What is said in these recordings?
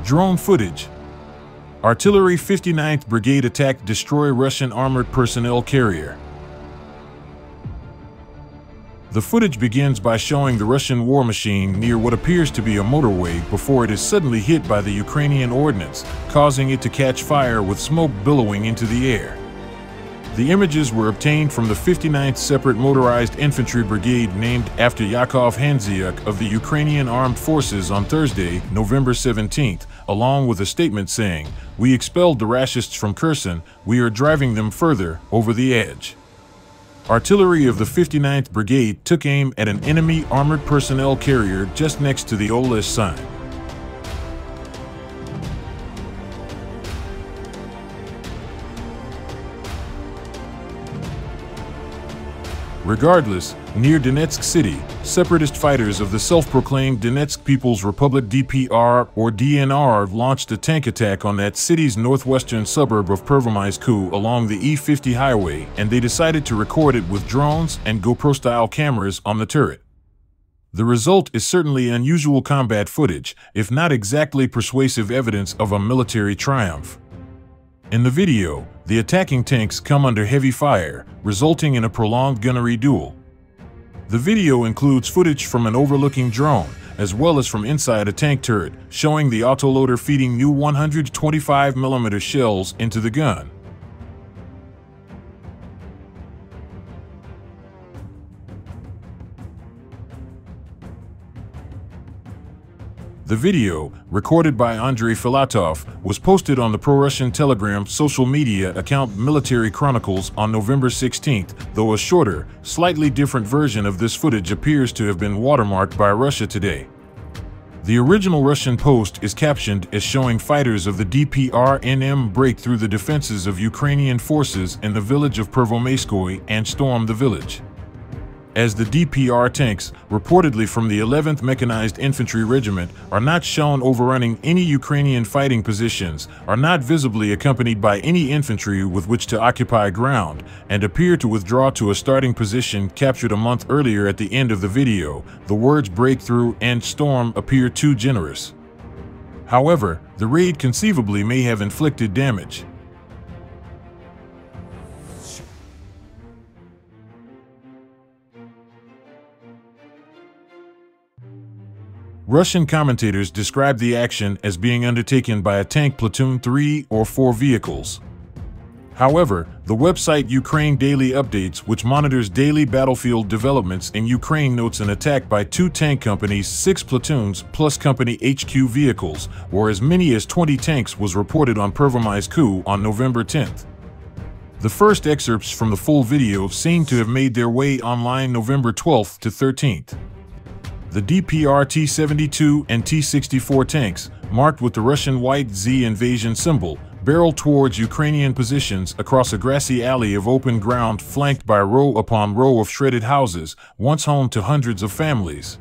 Drone footage. Artillery 59th Brigade attack destroy Russian armored personnel carrier. The footage begins by showing the Russian war machine near what appears to be a motorway before it is suddenly hit by the Ukrainian ordnance, causing it to catch fire with smoke billowing into the air. The images were obtained from the 59th Separate Motorized Infantry Brigade, named after Yakov Handziuk of the Ukrainian Armed Forces, on Thursday, November 17th, along with a statement saying, "We expelled the Rashists from Kherson, we are driving them further over the edge." Artillery of the 59th Brigade took aim at an enemy armored personnel carrier just next to the Oleshsh sign. Regardless, near Donetsk city, separatist fighters of the self-proclaimed Donetsk People's Republic (DPR) or DNR launched a tank attack on that city's northwestern suburb of Pervomaisk along the E50 highway, and they decided to record it with drones and GoPro-style cameras on the turret. The result is certainly unusual combat footage, if not exactly persuasive evidence of a military triumph. In the video, the attacking tanks come under heavy fire, resulting in a prolonged gunnery duel. The video includes footage from an overlooking drone, as well as from inside a tank turret, showing the autoloader feeding new 125mm shells into the gun. The video, recorded by Andrei Filatov, was posted on the pro-Russian Telegram social media account Military Chronicles on November 16th, though a shorter, slightly different version of this footage appears to have been watermarked by Russia Today. The original Russian post is captioned as showing fighters of the DPR-NM break through the defenses of Ukrainian forces in the village of Pervomaiskoye and storm the village. As the DPR tanks, reportedly from the 11th Mechanized Infantry Regiment, are not shown overrunning any Ukrainian fighting positions, are not visibly accompanied by any infantry with which to occupy ground, and appear to withdraw to a starting position captured a month earlier at the end of the video, the words breakthrough and storm appear too generous. However, the raid conceivably may have inflicted damage. Russian commentators describe the action as being undertaken by a tank platoon 3 or 4 vehicles. However, the website Ukraine Daily Updates, which monitors daily battlefield developments in Ukraine, notes an attack by 2 tank companies, 6 platoons plus company HQ vehicles, or as many as 20 tanks, was reported on Pervomaisk on November 10th. The first excerpts from the full video seem to have made their way online November 12th to 13th. The DPR T-72 and T-64 tanks, marked with the Russian white Z invasion symbol, barrel towards Ukrainian positions across a grassy alley of open ground flanked by row upon row of shredded houses, once home to hundreds of families.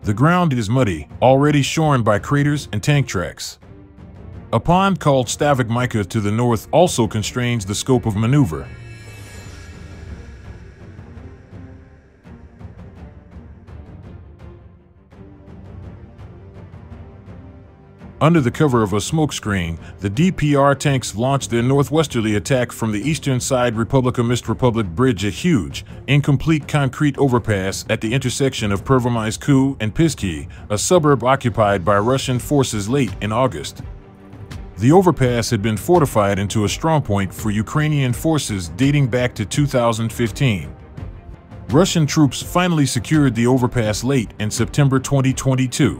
The ground is muddy, already shorn by craters and tank tracks. A pond called Stavik Mika to the north also constrains the scope of maneuver. Under the cover of a smokescreen, the DPR tanks launched their northwesterly attack from the eastern side Republika Republic Bridge, a huge, incomplete concrete overpass at the intersection of Pervomaisk and Pisky, a suburb occupied by Russian forces late in August. The overpass had been fortified into a strongpoint for Ukrainian forces dating back to 2015. Russian troops finally secured the overpass late in September 2022.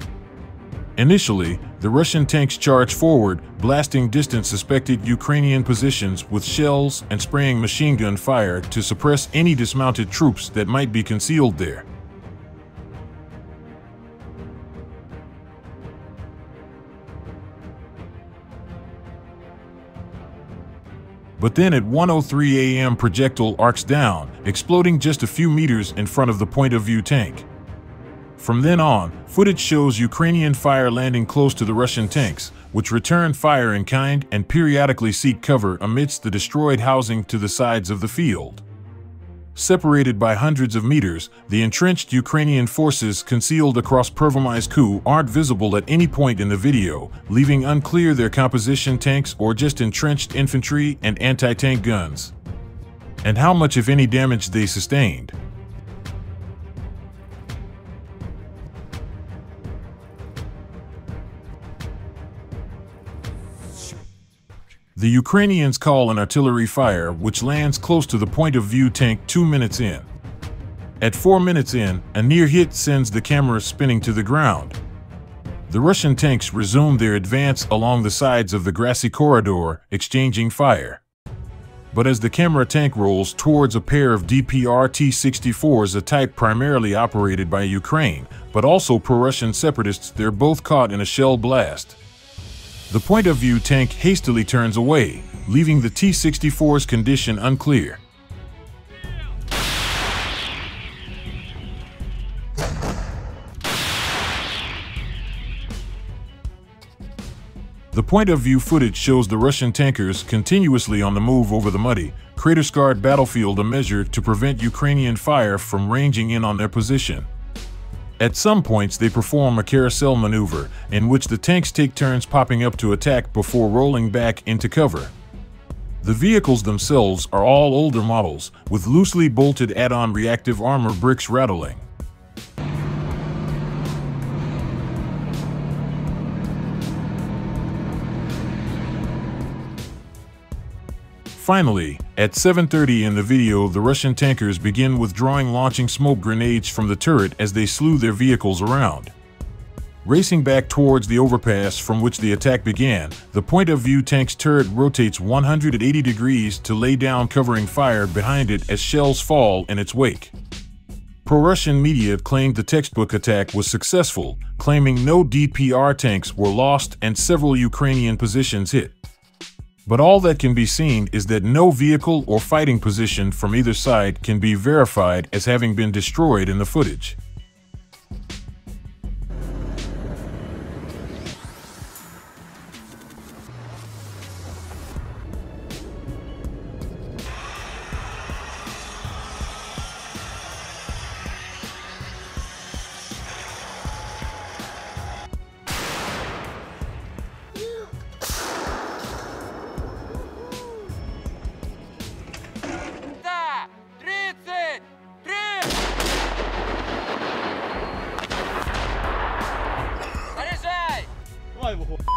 Initially, the Russian tanks charged forward, blasting distant suspected Ukrainian positions with shells and spraying machine gun fire to suppress any dismounted troops that might be concealed there. But then at 1:03 a.m. projectile arcs down, exploding just a few meters in front of the point of view tank. From then on, footage shows Ukrainian fire landing close to the Russian tanks, which return fire in kind and periodically seek cover amidst the destroyed housing to the sides of the field. Separated by hundreds of meters, the entrenched Ukrainian forces concealed across Pervomaisk aren't visible at any point in the video, leaving unclear their composition, tanks or just entrenched infantry and anti-tank guns, and how much, if any, damage they sustained. The Ukrainians call an artillery fire, which lands close to the point of view tank 2 minutes in. At 4 minutes in, a near hit sends the camera spinning to the ground. The Russian tanks resume their advance along the sides of the grassy corridor, exchanging fire. But as the camera tank rolls towards a pair of DPR T-64s, a type primarily operated by Ukraine, but also pro-Russian separatists, they're both caught in a shell blast. The point-of-view tank hastily turns away, leaving the T-64's condition unclear. The point-of-view footage shows the Russian tankers continuously on the move over the muddy, crater-scarred battlefield, a measure to prevent Ukrainian fire from ranging in on their position. At some points, they perform a carousel maneuver, in which the tanks take turns popping up to attack before rolling back into cover. The vehicles themselves are all older models, with loosely bolted add-on reactive armor bricks rattling. Finally, at 7:30 in the video, the Russian tankers begin withdrawing, launching smoke grenades from the turret as they slew their vehicles around. Racing back towards the overpass from which the attack began, the point-of-view tank's turret rotates 180 degrees to lay down covering fire behind it as shells fall in its wake. Pro-Russian media claimed the textbook attack was successful, claiming no DPR tanks were lost and several Ukrainian positions hit. But all that can be seen is that no vehicle or fighting position from either side can be verified as having been destroyed in the footage. Давай его.